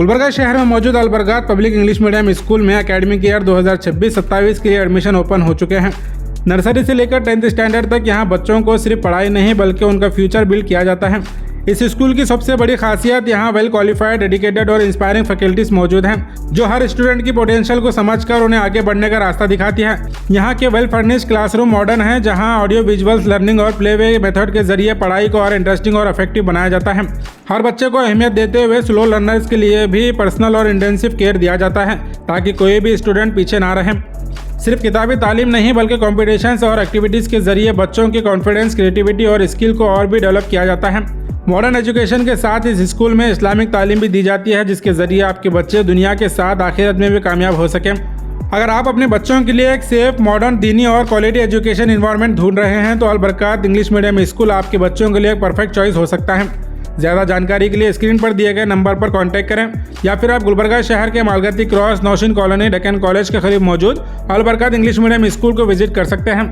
गुलबर्गा शहर में मौजूद अलबरगात पब्लिक इंग्लिश मीडियम स्कूल में एकेडमिक ईयर 2026-27 के लिए एडमिशन ओपन हो चुके हैं। नर्सरी से लेकर 10th स्टैंडर्ड तक यहां बच्चों को सिर्फ पढ़ाई नहीं बल्कि उनका फ्यूचर बिल्ड किया जाता है। इस स्कूल की सबसे बड़ी खासियत यहां वेल क्वालिफाइड, डेडिकेटेड और इंस्पायरिंग फैकल्टीज मौजूद हैं, जो हर स्टूडेंट की पोटेंशियल को समझकर उन्हें आगे बढ़ने का रास्ता दिखाती है। यहां के वेल फर्निश्ड क्लासरूम मॉडर्न है, जहां ऑडियो विजुअल्स लर्निंग और प्लेवे मेथड के जरिए पढ़ाई को और इंटरेस्टिंग और इफेक्टिव बनाया जाता है। हर बच्चे को अहमियत देते हुए स्लो लर्नर्स के लिए भी पर्सनल और इंटेंसिव केयर दिया जाता है, ताकि कोई भी स्टूडेंट पीछे ना रहे। सिर्फ किताबी तालीम नहीं बल्कि कॉम्पिटिशन्स और एक्टिविटीज़ के जरिए बच्चों की कॉन्फिडेंस, क्रिएटिविटी और स्किल को और भी डेवलप किया जाता है। मॉडर्न एजुकेशन के साथ इस स्कूल में इस्लामिक तालीम भी दी जाती है, जिसके जरिए आपके बच्चे दुनिया के साथ आखिरत में भी कामयाब हो सकें। अगर आप अपने बच्चों के लिए एक सेफ, मॉडर्न, दीनी और क्वालिटी एजुकेशन इन्वायरमेंट ढूंढ रहे हैं तो अलबरकात इंग्लिश मीडियम स्कूल आपके बच्चों के लिए एक परफेक्ट चॉइस हो सकता है। ज़्यादा जानकारी के लिए स्क्रीन पर दिए गए नंबर पर कांटेक्ट करें या फिर आप गुलबर्गा शहर के Malgatti cross Naushin colony Deccan college के करीब मौजूद अलबरकात इंग्लिश मीडियम स्कूल को विजिट कर सकते हैं।